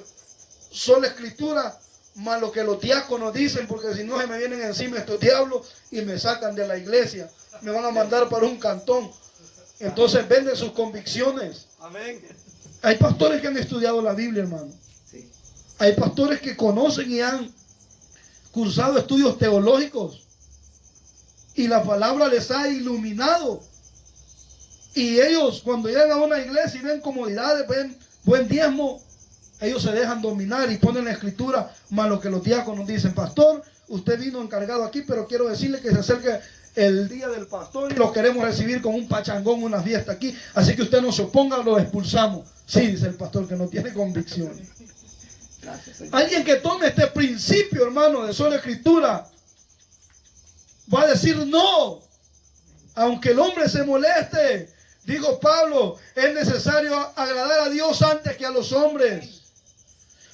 solo escritura más lo que los diáconos dicen, porque si no se me vienen encima estos diablos y me sacan de la iglesia, me van a mandar para un cantón. Entonces venden sus convicciones. Amén. Hay pastores que han estudiado la Biblia, hermano. Sí. Hay pastores que conocen y han cursado estudios teológicos, y la palabra les ha iluminado, y ellos cuando llegan a una iglesia y ven comodidades, ven buen diezmo, ellos se dejan dominar y ponen la escritura más lo que los diáconos dicen. Pastor, usted vino encargado aquí, pero quiero decirle que se acerca el día del pastor y lo queremos recibir con un pachangón, una fiesta aquí, así que usted no se oponga, lo expulsamos. Sí, dice el pastor, que no tiene convicciones. Alguien que tome este principio, hermano, de sola escritura, va a decir no, aunque el hombre se moleste. Dijo Pablo, es necesario agradar a Dios antes que a los hombres.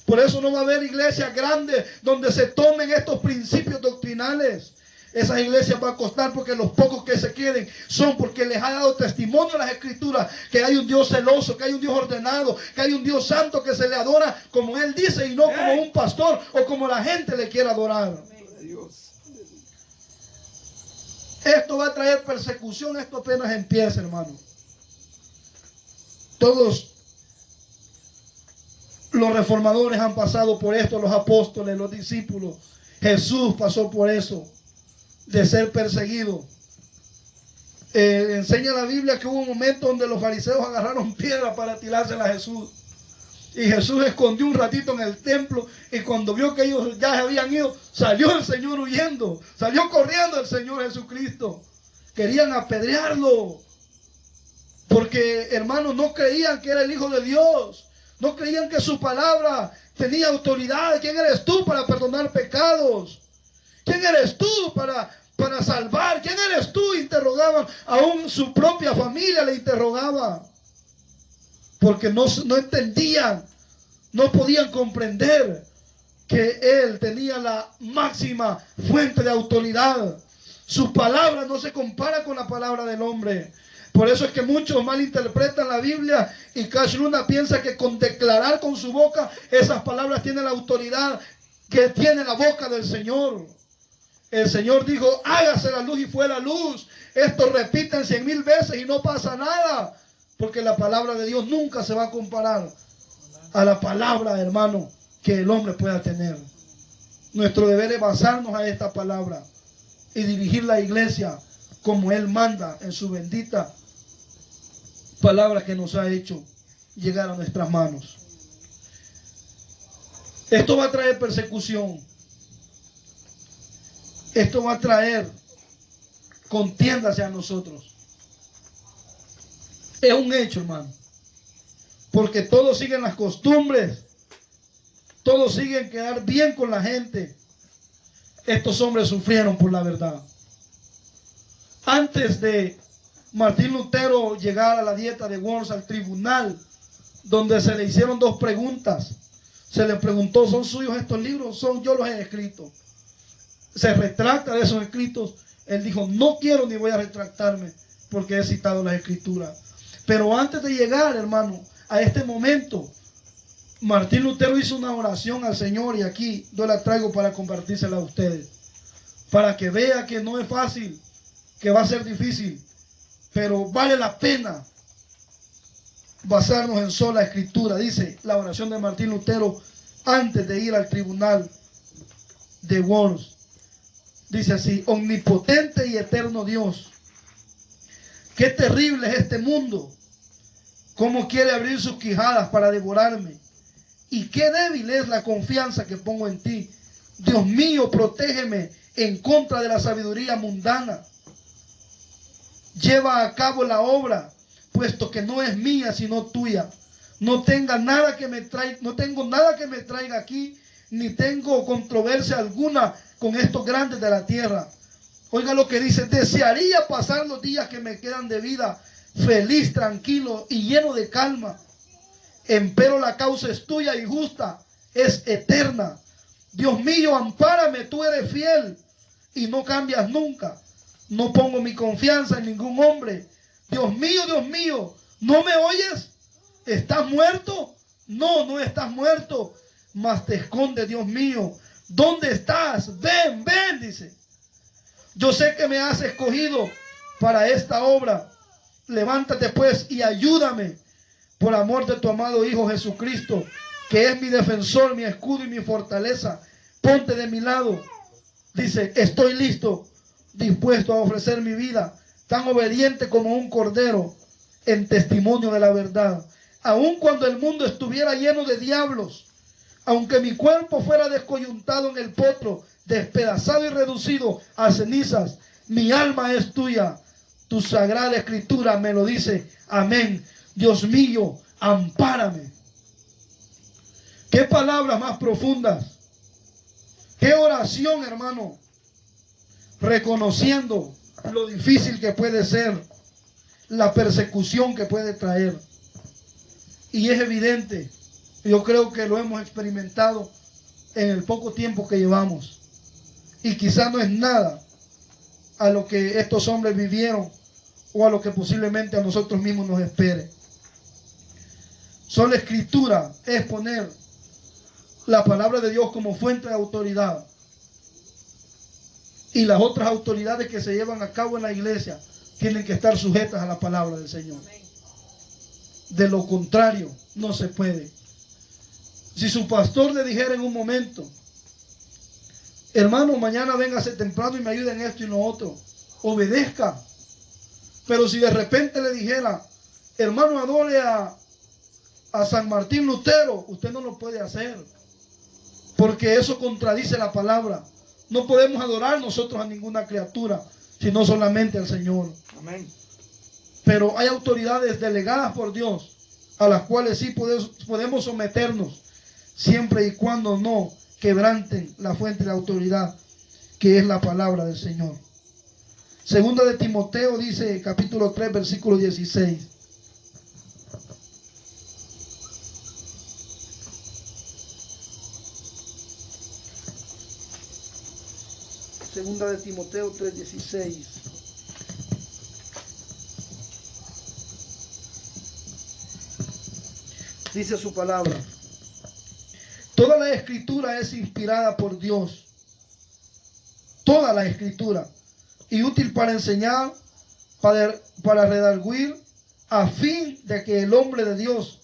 Por eso no va a haber iglesias grandes donde se tomen estos principios doctrinales. Esas iglesias van a costar, porque los pocos que se queden son porque les ha dado testimonio a las escrituras que hay un Dios celoso, que hay un Dios ordenado, que hay un Dios santo que se le adora como Él dice y no como un pastor o como la gente le quiere adorar. Esto va a traer persecución. Esto apenas empieza, hermano. Todos los reformadores han pasado por esto, los apóstoles, los discípulos. Jesús pasó por eso, de ser perseguido. Enseña la Biblia que hubo un momento donde los fariseos agarraron piedra para tirársela a Jesús. Y Jesús escondió un ratito en el templo, y cuando vio que ellos ya se habían ido, salió el Señor huyendo, salió corriendo el Señor Jesucristo. Querían apedrearlo, porque, hermanos, no creían que era el Hijo de Dios, no creían que su palabra tenía autoridad. ¿Quién eres tú para perdonar pecados? ¿Quién eres tú para salvar? ¿Quién eres tú? Interrogaban, aún su propia familia le interrogaba, porque no entendían, no podían comprender que Él tenía la máxima fuente de autoridad. Su palabra no se compara con la palabra del hombre. Por eso es que muchos malinterpretan la Biblia, y Cash Luna piensa que con declarar con su boca esas palabras tienen la autoridad que tiene la boca del Señor. El Señor dijo, hágase la luz, y fue la luz. Esto repiten 100,000 veces y no pasa nada, porque la palabra de Dios nunca se va a comparar a la palabra, hermano, que el hombre pueda tener. Nuestro deber es basarnos a esta palabra y dirigir la iglesia como Él manda en su bendita palabra que nos ha hecho llegar a nuestras manos. Esto va a traer persecución. Esto va a traer contienda hacia nosotros. Es un hecho, hermano. Porque todos siguen las costumbres. Todos siguen quedar bien con la gente. Estos hombres sufrieron por la verdad. Antes de Martín Lutero llegar a la dieta de Worms, al tribunal, donde se le hicieron dos preguntas. Se le preguntó, ¿son suyos estos libros? Yo los he escrito. Se retracta de esos escritos. Él dijo, no quiero ni voy a retractarme, porque he citado las escrituras. Pero antes de llegar, hermano, a este momento, Martín Lutero hizo una oración al Señor, y aquí yo la traigo para compartírsela a ustedes, para que vea que no es fácil, que va a ser difícil, pero vale la pena basarnos en sola escritura. Dice la oración de Martín Lutero antes de ir al tribunal de Worms. Dice así: omnipotente y eterno Dios, qué terrible es este mundo, cómo quiere abrir sus quijadas para devorarme, y qué débil es la confianza que pongo en ti. Dios mío, protégeme en contra de la sabiduría mundana. Lleva a cabo la obra puesto que no es mía sino tuya. No tengo nada que me traiga aquí, ni tengo controversia alguna con estos grandes de la tierra. Oiga lo que dice: desearía pasar los días que me quedan de vida feliz, tranquilo y lleno de calma. Empero la causa es tuya y justa, es eterna. Dios mío, ampárame, tú eres fiel y no cambias nunca. No pongo mi confianza en ningún hombre. Dios mío, ¿no me oyes? ¿Estás muerto? No, no estás muerto, mas te escondes, Dios mío. ¿Dónde estás? Ven, ven, dice. Yo sé que me has escogido para esta obra. Levántate pues y ayúdame por amor de tu amado Hijo Jesucristo, que es mi defensor, mi escudo y mi fortaleza. Ponte de mi lado. Dice: estoy listo, dispuesto a ofrecer mi vida, tan obediente como un cordero, en testimonio de la verdad. Aun cuando el mundo estuviera lleno de diablos, aunque mi cuerpo fuera descoyuntado en el potro, despedazado y reducido a cenizas, mi alma es tuya. Tu sagrada escritura me lo dice. Amén. Dios mío, ampárame. Qué palabras más profundas. Qué oración, hermano. Reconociendo lo difícil que puede ser, la persecución que puede traer. Y es evidente, yo creo que lo hemos experimentado en el poco tiempo que llevamos. Y quizás no es nada a lo que estos hombres vivieron o a lo que posiblemente a nosotros mismos nos espere. Solo la escritura es poner la palabra de Dios como fuente de autoridad. Y las otras autoridades que se llevan a cabo en la iglesia tienen que estar sujetas a la palabra del Señor. De lo contrario, no se puede. Si su pastor le dijera en un momento: hermano, mañana véngase temprano y me ayude en esto y lo otro, obedezca. Pero si de repente le dijera: hermano, adore a San Martín Lutero, usted no lo puede hacer, porque eso contradice la palabra. No podemos adorar nosotros a ninguna criatura, sino solamente al Señor. Amén. Pero hay autoridades delegadas por Dios a las cuales sí podemos someternos, siempre y cuando no quebranten la fuente de autoridad, que es la palabra del Señor. Segunda de Timoteo dice, capítulo 3, versículo 16. Segunda de Timoteo 3:16. Dice su palabra: toda la escritura es inspirada por Dios. Toda la escritura. Y útil para enseñar, para redarguir, a fin de que el hombre de Dios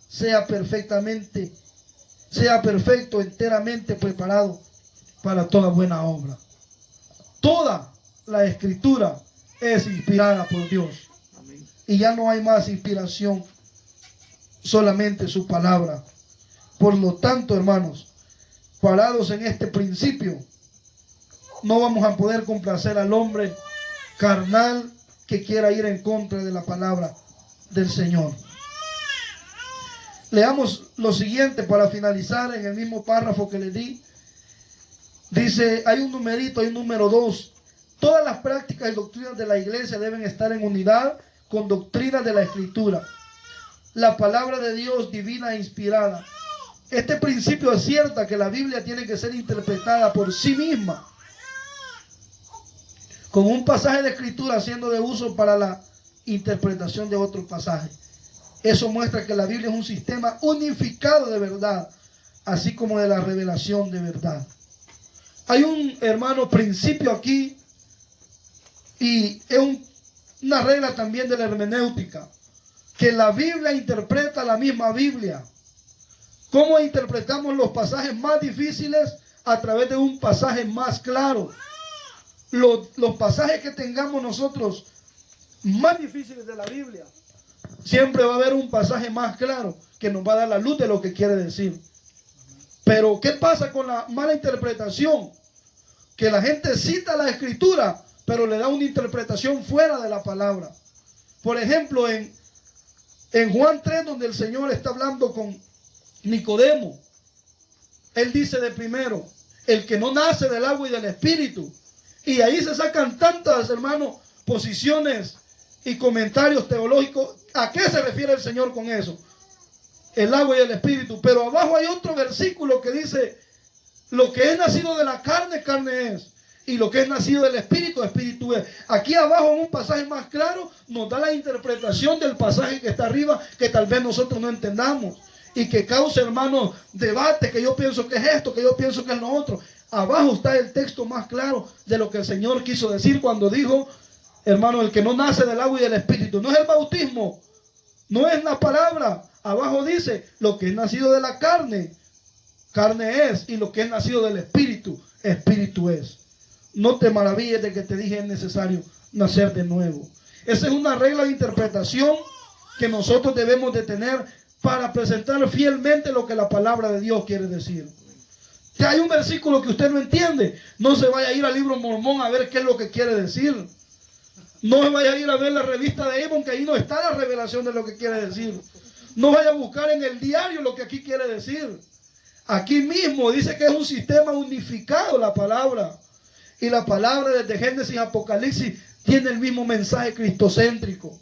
sea perfecto, enteramente preparado para toda buena obra. Toda la escritura es inspirada por Dios. Amén. Y ya no hay más inspiración, solamente su palabra. Por lo tanto, hermanos, parados en este principio, no vamos a poder complacer al hombre carnal que quiera ir en contra de la palabra del Señor. Leamos lo siguiente para finalizar en el mismo párrafo que le di. Dice, hay un numerito, hay un número 2. Todas las prácticas y doctrinas de la iglesia deben estar en unidad con doctrinas de la Escritura. La palabra de Dios divina e inspirada. Este principio acierta que la Biblia tiene que ser interpretada por sí misma, con un pasaje de Escritura siendo de uso para la interpretación de otro pasaje. Eso muestra que la Biblia es un sistema unificado de verdad, así como de la revelación de verdad. Hay un, hermano, principio aquí, y es una regla también de la hermenéutica, que la Biblia interpreta la misma Biblia. ¿Cómo interpretamos los pasajes más difíciles? A través de un pasaje más claro. Los pasajes que tengamos nosotros más difíciles de la Biblia, siempre va a haber un pasaje más claro que nos va a dar la luz de lo que quiere decir. Pero ¿qué pasa con la mala interpretación? Que la gente cita la Escritura, pero le da una interpretación fuera de la palabra. Por ejemplo, en En Juan 3, donde el Señor está hablando con Nicodemo, Él dice de primero, el que no nace del agua y del Espíritu. Y ahí se sacan tantas, hermanos, posiciones y comentarios teológicos. ¿A qué se refiere el Señor con eso? El agua y el Espíritu. Pero abajo hay otro versículo que dice, lo que es nacido de la carne, carne es. Y lo que es nacido del Espíritu, Espíritu es. Aquí abajo, en un pasaje más claro, nos da la interpretación del pasaje que está arriba, que tal vez nosotros no entendamos. Y que causa, hermanos, debate, que yo pienso que es esto, que yo pienso que es lo otro. Abajo está el texto más claro de lo que el Señor quiso decir cuando dijo, hermano, el que no nace del agua y del Espíritu. No es el bautismo, no es la palabra. Abajo dice, lo que es nacido de la carne, carne es. Y lo que es nacido del Espíritu, Espíritu es. No te maravilles de que te dije es necesario nacer de nuevo. Esa es una regla de interpretación que nosotros debemos de tener para presentar fielmente lo que la palabra de Dios quiere decir. Si hay un versículo que usted no entiende, no se vaya a ir al libro Mormón a ver qué es lo que quiere decir. No se vaya a ir a ver la revista de Avon, que ahí no está la revelación de lo que quiere decir. No vaya a buscar en el diario lo que aquí quiere decir. Aquí mismo dice que es un sistema unificado la palabra. Y la palabra desde Génesis a Apocalipsis tiene el mismo mensaje cristocéntrico.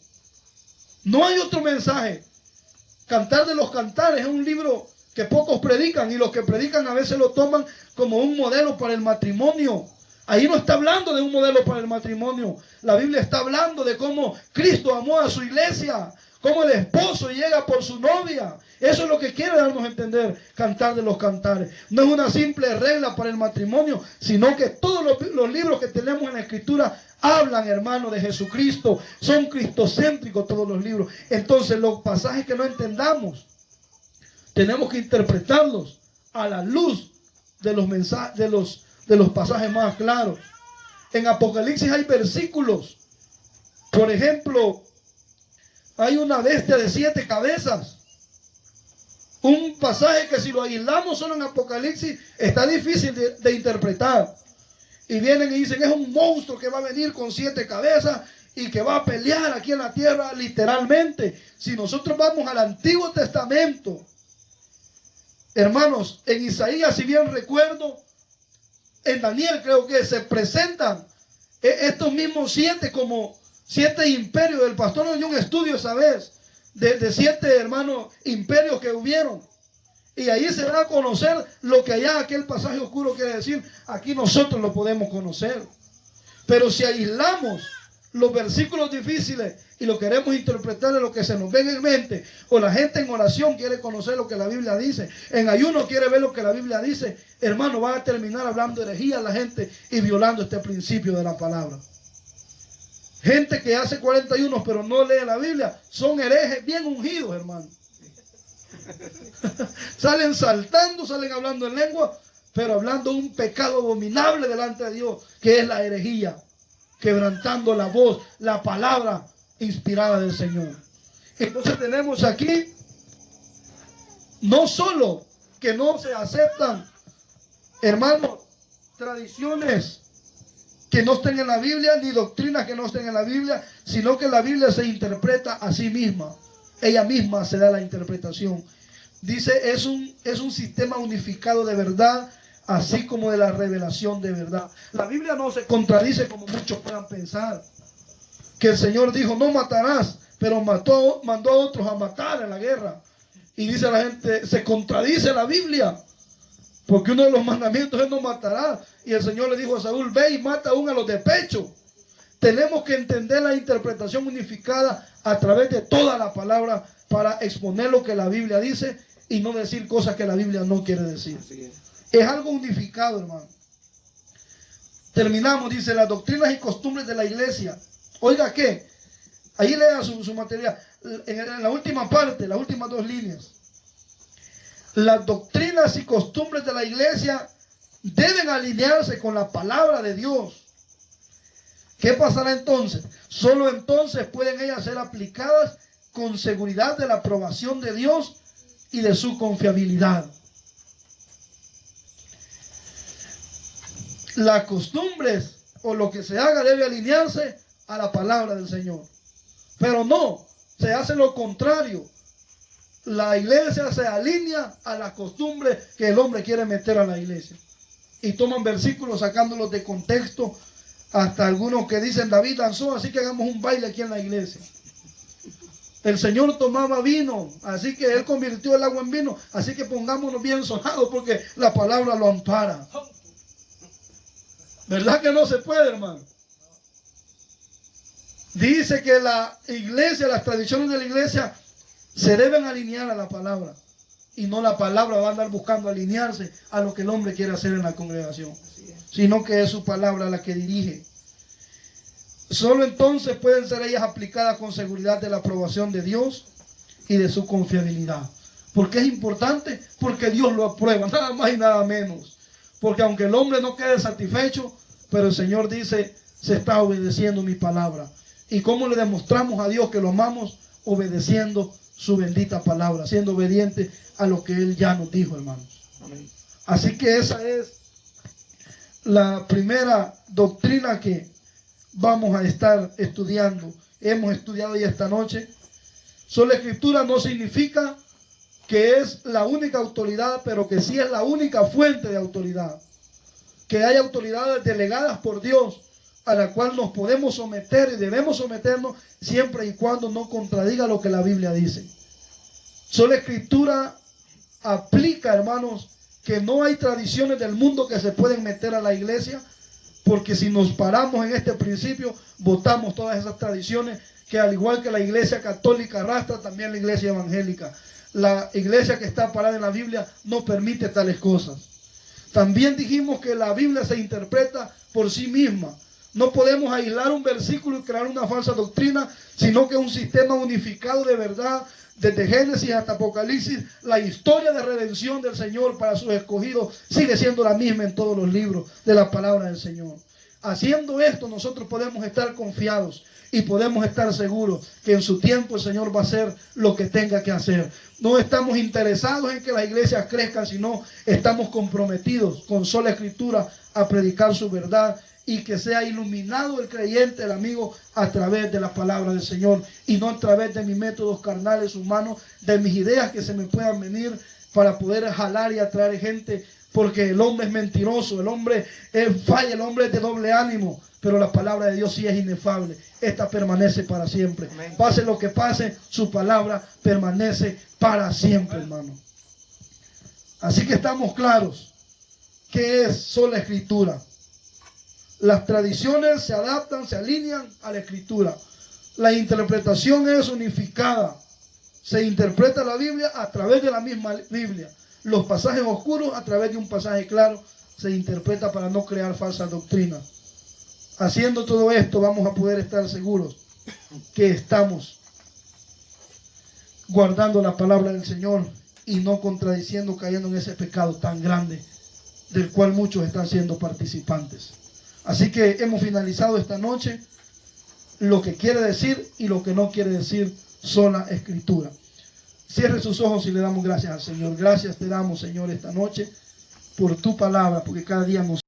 No hay otro mensaje. Cantar de los Cantares es un libro que pocos predican, y los que predican a veces lo toman como un modelo para el matrimonio. Ahí no está hablando de un modelo para el matrimonio. La Biblia está hablando de cómo Cristo amó a su iglesia, cómo el esposo llega por su novia. Eso es lo que quiere darnos a entender Cantar de los Cantares. No es una simple regla para el matrimonio, sino que todos los libros que tenemos en la Escritura hablan, hermano, de Jesucristo. Son cristocéntricos todos los libros. Entonces, los pasajes que no entendamos, tenemos que interpretarlos a la luz de los mensajes, de los pasajes más claros. En Apocalipsis hay versículos. Por ejemplo, hay una bestia de 7 cabezas. Un pasaje que si lo aislamos solo en Apocalipsis está difícil de interpretar. Y vienen y dicen, es un monstruo que va a venir con 7 cabezas y que va a pelear aquí en la tierra literalmente. Si nosotros vamos al Antiguo Testamento, hermanos, en Isaías, si bien recuerdo, en Daniel creo que se presentan estos mismos 7 como 7 imperios. El pastor nos dio un estudio esa vez de 7 hermanos imperios que hubieron. Y ahí se da a conocer lo que allá aquel pasaje oscuro quiere decir. Aquí nosotros lo podemos conocer. Pero si aislamos los versículos difíciles y lo queremos interpretar de lo que se nos venga en mente, o la gente en oración quiere conocer lo que la Biblia dice, en ayuno quiere ver lo que la Biblia dice, hermano, van a terminar hablando herejía a la gente y violando este principio de la palabra. Gente que hace 41 pero no lee la Biblia, son herejes bien ungidos, hermano. Salen saltando, salen hablando en lengua, pero hablando un pecado abominable delante de Dios, que es la herejía, quebrantando la voz, la palabra inspirada del Señor. Entonces tenemos aquí no solo que no se aceptan, hermanos, tradiciones que no estén en la Biblia, ni doctrinas que no estén en la Biblia, sino que la Biblia se interpreta a sí misma. Ella misma se da la interpretación. Dice, es un sistema unificado de verdad, así como de la revelación de verdad. La Biblia no se contradice como muchos puedan pensar. Que el Señor dijo, no matarás, pero mandó a otros a matar en la guerra. Y dice la gente, se contradice la Biblia, porque uno de los mandamientos es no matarás. Y el Señor le dijo a Saúl, ve y mata aún a los de pecho. Tenemos que entender la interpretación unificada a través de toda la palabra para exponer lo que la Biblia dice y no decir cosas que la Biblia no quiere decir. Es algo unificado, hermano. Terminamos, dice, las doctrinas y costumbres de la iglesia. Oiga, ¿qué? Ahí lea su material. En la última parte, las últimas 2 líneas. Las doctrinas y costumbres de la iglesia deben alinearse con la palabra de Dios. ¿Qué pasará entonces? Solo entonces pueden ellas ser aplicadas con seguridad de la aprobación de Dios y de su confiabilidad. Las costumbres o lo que se haga debe alinearse a la palabra del Señor. Pero no se hace lo contrario. La iglesia se alinea a las costumbres que el hombre quiere meter a la iglesia. Y toman versículos sacándolos de contexto. Hasta algunos que dicen David danzó, así que hagamos un baile aquí en la iglesia. El Señor tomaba vino, así que Él convirtió el agua en vino. Así que pongámonos bien sonados porque la palabra lo ampara. ¿Verdad que no se puede, hermano? Dice que la iglesia, las tradiciones de la iglesia se deben alinear a la palabra. Y no la palabra va a andar buscando alinearse a lo que el hombre quiere hacer en la congregación. Sino que es su palabra la que dirige. Solo entonces pueden ser ellas aplicadas con seguridad de la aprobación de Dios y de su confiabilidad. ¿Por qué es importante? Porque Dios lo aprueba, nada más y nada menos. Porque aunque el hombre no quede satisfecho, pero el Señor dice, se está obedeciendo mi palabra. ¿Y cómo le demostramos a Dios que lo amamos? Obedeciendo su bendita palabra, siendo obediente a lo que Él ya nos dijo, hermanos. Amén. Así que esa es la primera doctrina que vamos a estar estudiando. Hemos estudiado ya esta noche. Sola Escritura no significa que es la única autoridad, pero que sí es la única fuente de autoridad. Que hay autoridades delegadas por Dios a la cual nos podemos someter y debemos someternos siempre y cuando no contradiga lo que la Biblia dice. Sola Escritura aplica, hermanos, que no hay tradiciones del mundo que se pueden meter a la iglesia, porque si nos paramos en este principio, botamos todas esas tradiciones que al igual que la iglesia católica arrastra, también la iglesia evangélica. La iglesia que está parada en la Biblia no permite tales cosas. También dijimos que la Biblia se interpreta por sí misma. No podemos aislar un versículo y crear una falsa doctrina, sino que es un sistema unificado de verdad. Desde Génesis hasta Apocalipsis, la historia de redención del Señor para sus escogidos sigue siendo la misma en todos los libros de la palabra del Señor. Haciendo esto, nosotros podemos estar confiados y podemos estar seguros que en su tiempo el Señor va a hacer lo que tenga que hacer. No estamos interesados en que las iglesias crezcan, sino estamos comprometidos con sola Escritura a predicar su verdad y que sea iluminado el creyente, el amigo, a través de la palabra del Señor y no a través de mis métodos carnales humanos, de mis ideas que se me puedan venir para poder jalar y atraer gente, porque el hombre es mentiroso, el hombre es falla, el hombre es de doble ánimo, pero la palabra de Dios sí es inefable. Esta permanece para siempre. Amén. Pase lo que pase, su palabra permanece para siempre, hermano. Así que estamos claros que es sola Escritura. Las tradiciones se adaptan, se alinean a la Escritura. La interpretación es unificada. Se interpreta la Biblia a través de la misma Biblia. Los pasajes oscuros a través de un pasaje claro se interpreta para no crear falsas doctrinas. Haciendo todo esto vamos a poder estar seguros que estamos guardando la palabra del Señor y no contradiciendo, cayendo en ese pecado tan grande del cual muchos están siendo participantes. Así que hemos finalizado esta noche lo que quiere decir y lo que no quiere decir sola Escritura. Cierre sus ojos y le damos gracias al Señor. Gracias te damos, Señor, esta noche por tu palabra, porque cada día nos